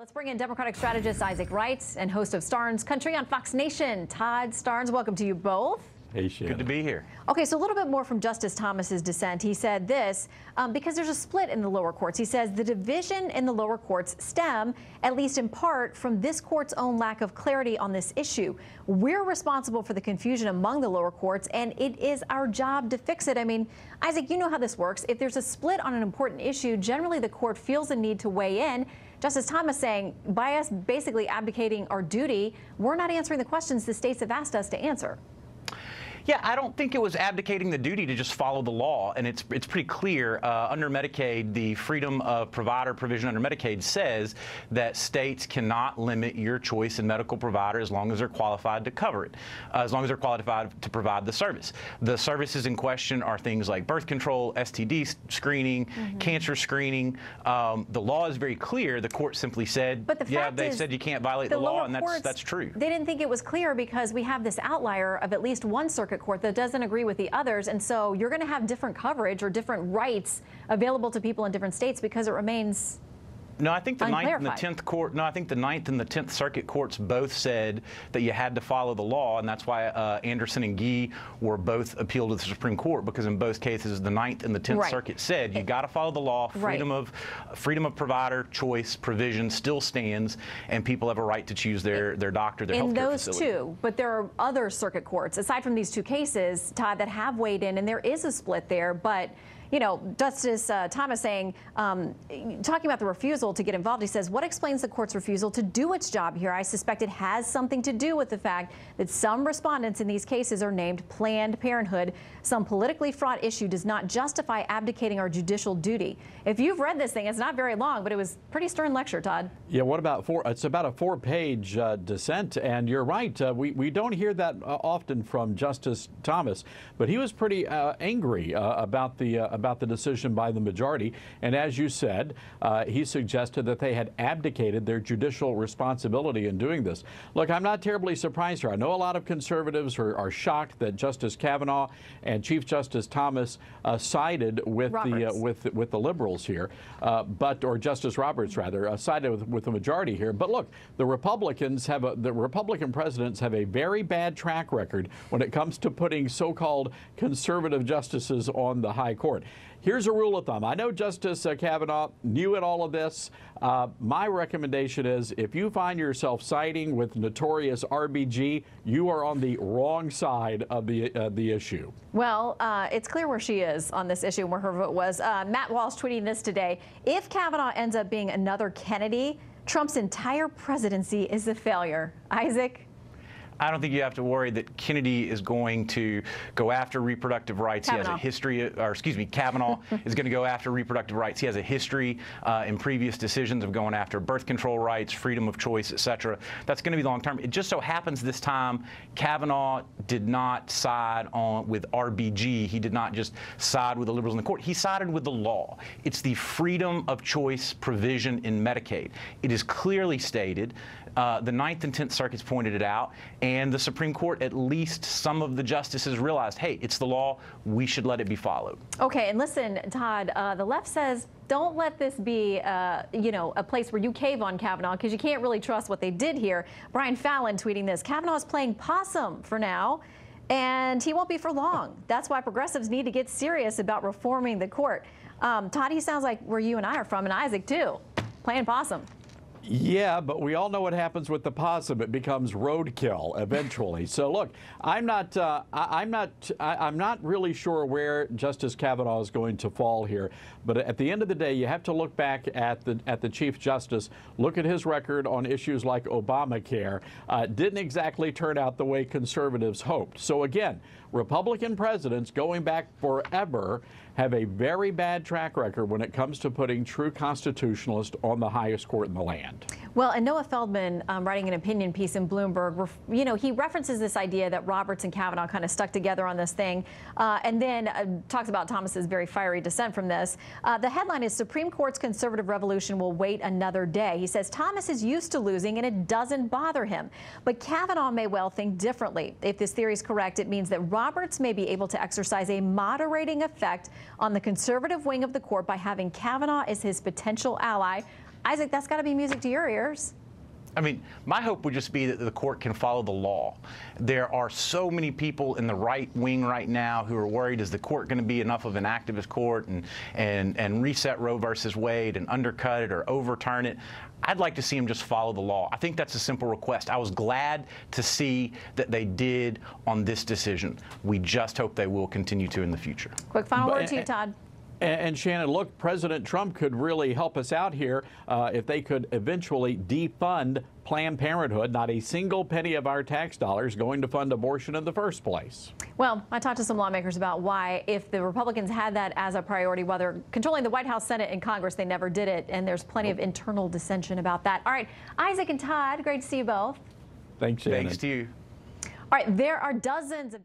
Let's bring in Democratic strategist Isaac Wright and host of Starnes Country on Fox Nation, Todd Starnes. Welcome to you both. Hey, Shannon. Good to be here. Okay, so a little bit more from Justice Thomas's dissent. He said this, because there's a split in the lower courts. He says the division in the lower courts stem, at least in part, from this court's own lack of clarity on this issue. We're responsible for the confusion among the lower courts, and it is our job to fix it. I mean, Isaac, you know how this works. If there's a split on an important issue, generally the court feels a need to weigh in. Justice Thomas saying, by us basically abdicating our duty, we're not answering the questions the states have asked us to answer. Yeah, I don't think it was abdicating the duty to just follow the law, and it's pretty clear under Medicaid, the freedom of provider provision under Medicaid says that states cannot limit your choice in medical provider as long as they're qualified to cover it, as long as they're qualified to provide the service. The services in question are things like birth control, STD screening, cancer screening. The law is very clear. The court simply said, but the fact they is, said you can't violate the law, and that's true. They didn't think it was clear because we have this outlier of at least one circuit court that doesn't agree with the others, and so you're going to have different coverage or different rights available to people in different states because it remains. No, I think the unclarified. 9th and the 10th court. No, I think the 9th and the 10th Circuit courts both said that you had to follow the law, and that's why Anderson and Gee were both appealed to the Supreme Court, because in both cases the 9th and the 10th Circuit said you got to follow the law. Freedom of provider choice provision still stands, and people have a right to choose their doctor, their healthcare facility. In those two, but there are other circuit courts aside from these two cases, Todd, that have weighed in, and there is a split there, but. You know, Justice Thomas saying, talking about the refusal to get involved, he says, what explains the court's refusal to do its job here? I suspect it has something to do with the fact that some respondents in these cases are named Planned Parenthood. Some politically fraught issue does not justify abdicating our judicial duty. If you've read this thing, it's not very long, but it was a pretty stern lecture, Todd. Yeah, what about it's about a 4-page dissent, and you're right. We don't hear that often from Justice Thomas, but he was pretty angry about the decision by the majority. And as you said, he suggested that they had abdicated their judicial responsibility in doing this. Look, I'm not terribly surprised here. I know a lot of conservatives are shocked that Justice Kavanaugh and Chief Justice Thomas sided with the liberals here, or Justice Roberts rather, sided with the majority here. But look, the Republican presidents have a very bad track record when it comes to putting so-called conservative justices on the high court. Here's a rule of thumb. I know Justice Kavanaugh knew in all of this. My recommendation is if you find yourself siding with notorious RBG, you are on the wrong side of the issue. Well, it's clear where she is on this issue and where her vote was. Matt Walsh tweeting this today. If Kavanaugh ends up being another Kennedy, Trump's entire presidency is a failure. Isaac? I don't think you have to worry that Kennedy is going to go after reproductive rights. Kavanaugh. He has a history, or excuse me, Kavanaugh is going to go after reproductive rights. He has a history in previous decisions of going after birth control rights, freedom of choice, etc. That's going to be long term. It just so happens this time Kavanaugh did not side with RBG. He did not just side with the liberals in the court. He sided with the law. It's the freedom of choice provision in Medicaid. It is clearly stated. The 9th and 10th Circuits pointed it out, and the Supreme Court, at least some of the justices realized, hey, it's the law, we should let it be followed. Okay, and listen, Todd, the left says don't let this be, a place where you cave on Kavanaugh, because you can't really trust what they did here. Brian Fallon tweeting this, Kavanaugh is playing possum for now, and he won't be for long. That's why progressives need to get serious about reforming the court. Todd, he sounds like where you and I are from, and Isaac too, playing possum. Yeah, but we all know what happens with the possum. It becomes roadkill eventually. So look, I'm not really sure where Justice Kavanaugh is going to fall here. But at the end of the day, you have to look back at the Chief Justice. Look at his record on issues like Obamacare. Didn't exactly turn out the way conservatives hoped. So again, Republican presidents going back forever have a very bad track record when it comes to putting true constitutionalists on the highest court in the land. Well, and Noah Feldman, writing an opinion piece in Bloomberg, he references this idea that Roberts and Kavanaugh kind of stuck together on this thing, and then talks about Thomas's very fiery dissent from this. The headline is Supreme Court's conservative revolution will wait another day. He says Thomas is used to losing and it doesn't bother him. But Kavanaugh may well think differently. If this theory is correct, it means that Roberts may be able to exercise a moderating effect on the conservative wing of the court by having Kavanaugh as his potential ally. Isaac, that's got to be music to your ears. I mean, my hope would just be that the court can follow the law. There are so many people in the right wing right now who are worried, is the court going to be enough of an activist court and reset Roe versus Wade and undercut it or overturn it? I'd like to see them just follow the law. I think that's a simple request. I was glad to see that they did on this decision. We just hope they will continue to in the future. Quick final word to you, Todd. And Shannon, look, President Trump could really help us out here if they could eventually defund Planned Parenthood. Not a single penny of our tax dollars going to fund abortion in the first place. Well, I talked to some lawmakers about why, if the Republicans had that as a priority, while they're controlling the White House, Senate, and Congress, they never did it. And there's plenty of internal dissension about that. All right, Isaac and Todd, great to see you both. Thanks, Shannon. Thanks to you. All right, there are dozens of